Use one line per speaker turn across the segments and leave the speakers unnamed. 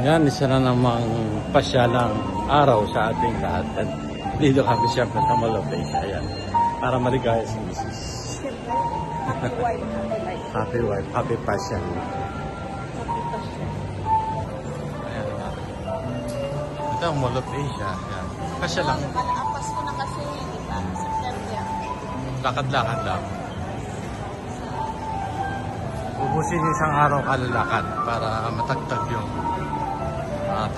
Yan, isa na namang pasyalang araw sa ating lahat. At dito kami siyempre sa Mall of Asia. Ayan, para maligaya si Mrs.
Happy wife, happy life.
Happy wife, happy passion.
Happy passion.
Ayan nga. Ito ang Mall of Asia. Ayan. Pasya lang.
Malaapas ko na kasi, di ba? September.
Lakad-lakad lang. Ubusin isang araw kalalakad para matagtag yung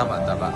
taba-taba.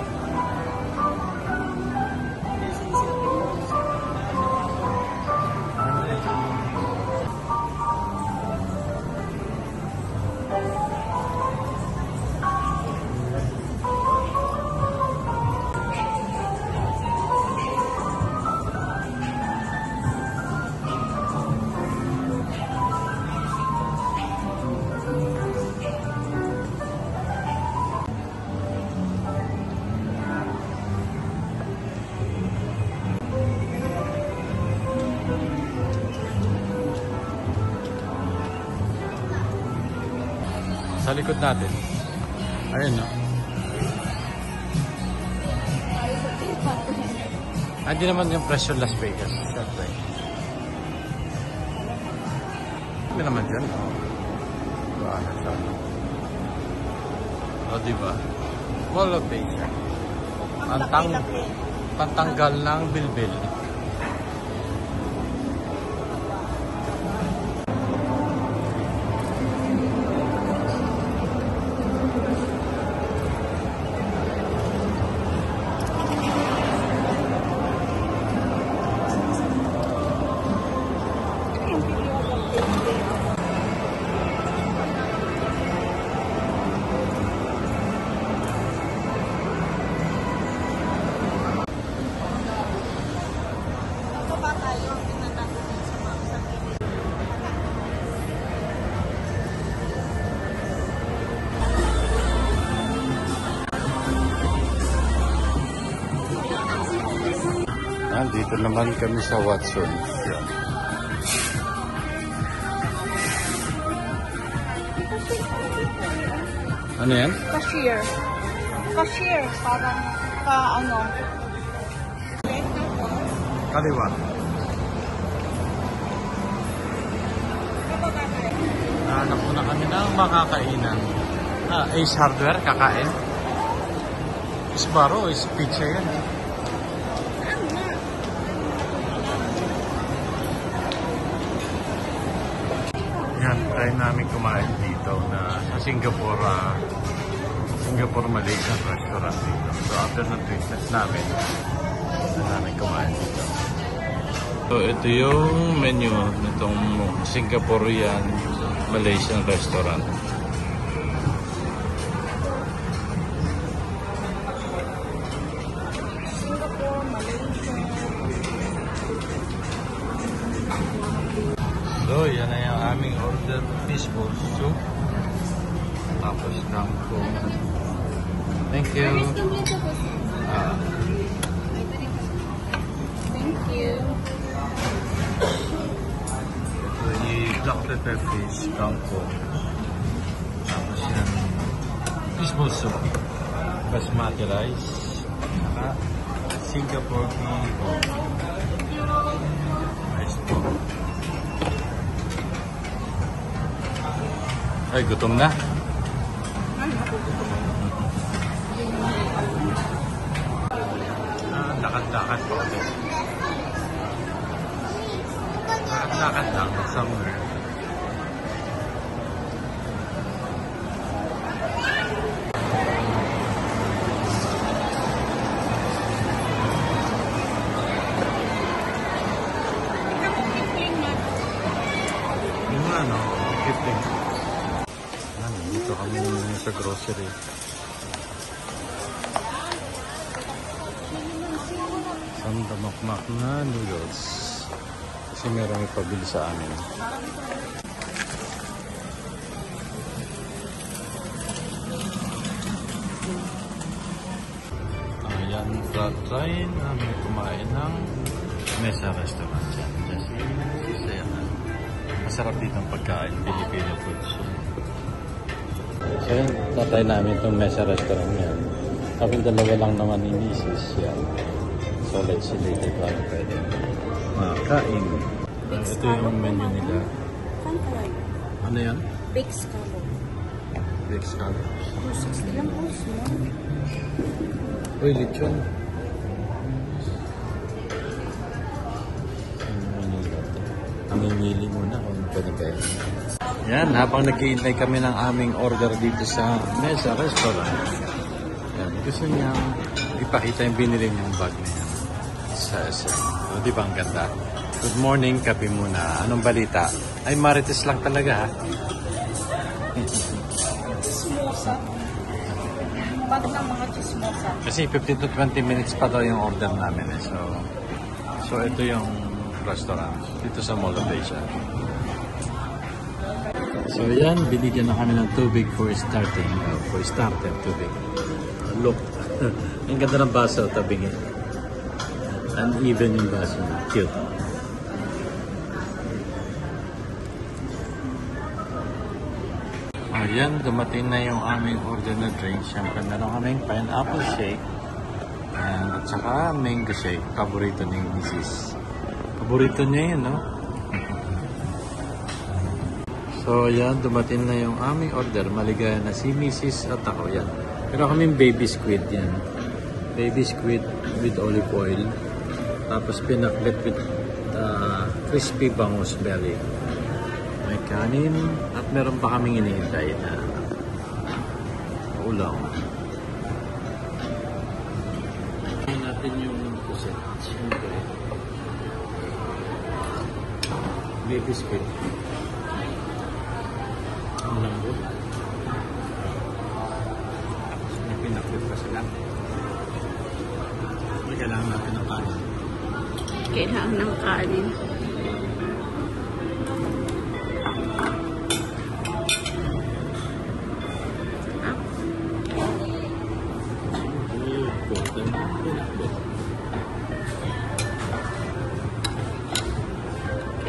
Sa likod natin. Ayun, no? Hindi naman yung presyo Las Vegas. Siyempre. Hindi naman dyan. Bahala siya. O, diba? Mall of Asia. Pantanggal ng bilbil. Dito naman kami sa Watson. Yan. Ano yan?
Cashier. Cashier. Parang ano.
Kaliwa. Hanap muna kami ng makakainan. Ace Hardware, kakain. Sbarro, is pizza yan. Try namin kumain dito na sa Singapore Malaysian restaurant dito. So after ng business namin kumain dito. So ito yung menu nitong Singaporean Malaysian restaurant. So, yan na yung aming order fishbowl soup. Tapos ng coke. Thank you.
Thank you.
Ito yung black pepper fish, kangko. Tapos yan, fishbowl soup. Basmati rice. Saka Singapore beef. Rice po. Ay, gutom na. Lakad-lakad po. Lakad-lakad lang. Somewhere. Yung ano, gifting. Dito kami sa grocery. Sandamakmak na noodles. Kasi merong ipabili sa amin. Ayan, try namin kumain ng Mesa Restaurant dyan. Kasi masarap dito ang pagkain, Filipino foods. So yun, tatay namin itong mesa restaurant yan. Kaming dalawa lang naman ni Mrs. yan. So let's see later kung ano pwede makain. Ito yung menu nila.
Saan ka lang?
Ano yan?
Big scallop.
Big scallop.
260 lang po, small.
Uy, lechon. Mamimili muna kung pwede kayo. Yan, habang nag-iintay kami ng aming order dito sa Mesa Restaurant. Yan, gusto niya ipakita yung binili niyang bag na yan. Sa SM. O, di ba ang ganda? Good morning, kape muna. Anong balita? Ay, Marites lang talaga ha.
Chismosa. Bag ng mga chismosa.
Kasi 15 to 20 minutes pa daw yung order namin eh. So ito yung restaurant dito sa Mall of Asia. So yan, binigyan na kami ng tubig for starting. For starter, tubig. Look, ang ganda ng baso, tabingin. Uneven yung baso. Cute. Ayan, dumating na yung aming order na drink. Siyempre, meron kaming pineapple shake. At saka mango shake. Paborito ni Mrs. Paborito niya yun, no? So, yan. Dumating na yung aming order. Maligaya na si Mrs. at ako. Yan. Pero kaming baby squid yan. Baby squid with olive oil. Tapos pinakbit with crispy bangus belly. May kanin at meron pa kaming iniintay na ulam. Tingnan natin yung puset. Siyempre. Baby squid. Ang lambot. Tapos may pinakbit pa sila. May kailangan natin ng kanin.
Kailangan ng kanin.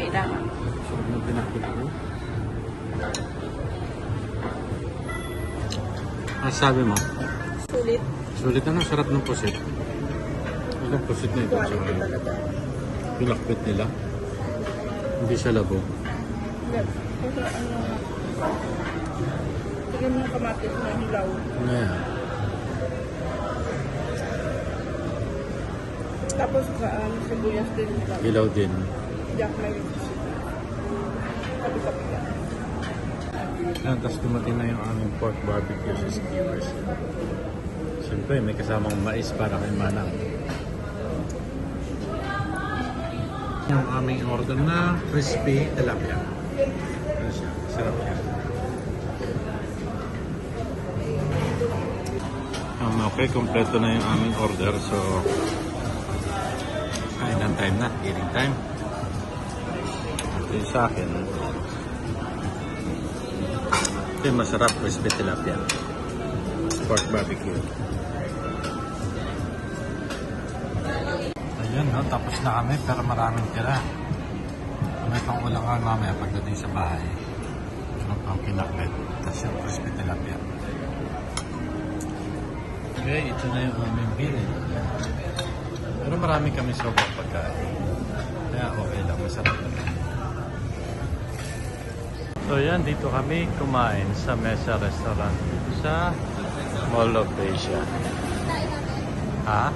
Kailangan.
Sarap ng pinakbit ko. Ano sabi mo?
Sulit.
Sulit na, sarap ng pusit. Anong pusit na ito?
Quality talaga.
Pinakbit nila. Hindi siya labog.
Kasi ano, tignan mo yung kamatis na hilaw.
Yeah.
Tapos sa sibuyas din.
Hilaw din.
Jack may sabi-sabi ka.
Yan, tapos dumating na yung aming pork barbecue sa skewers. Siyempre, may kasamang mais para kay Manang. Yung aming order na crispy tilapia. Ano siya? Sarap siya. Okay, kompleto na yung aming order. So, kainan time na. Eating time. Ito yung sa akin. Ito yung masarap crispy tilapia. Pork barbecue. Ayan, no? Tapos na kami pero maraming tira. May pang ulang kami mamaya pagdating sa bahay. Ano pang pinakbet. Tapos yung crispy tilapia. Okay, ito na yung aming bill. Pero marami kami sobrang pagkain. Kaya okay lang, masarap naman. So yan, dito kami kumain sa Mesa Restaurant sa Mall of Asia. Ha?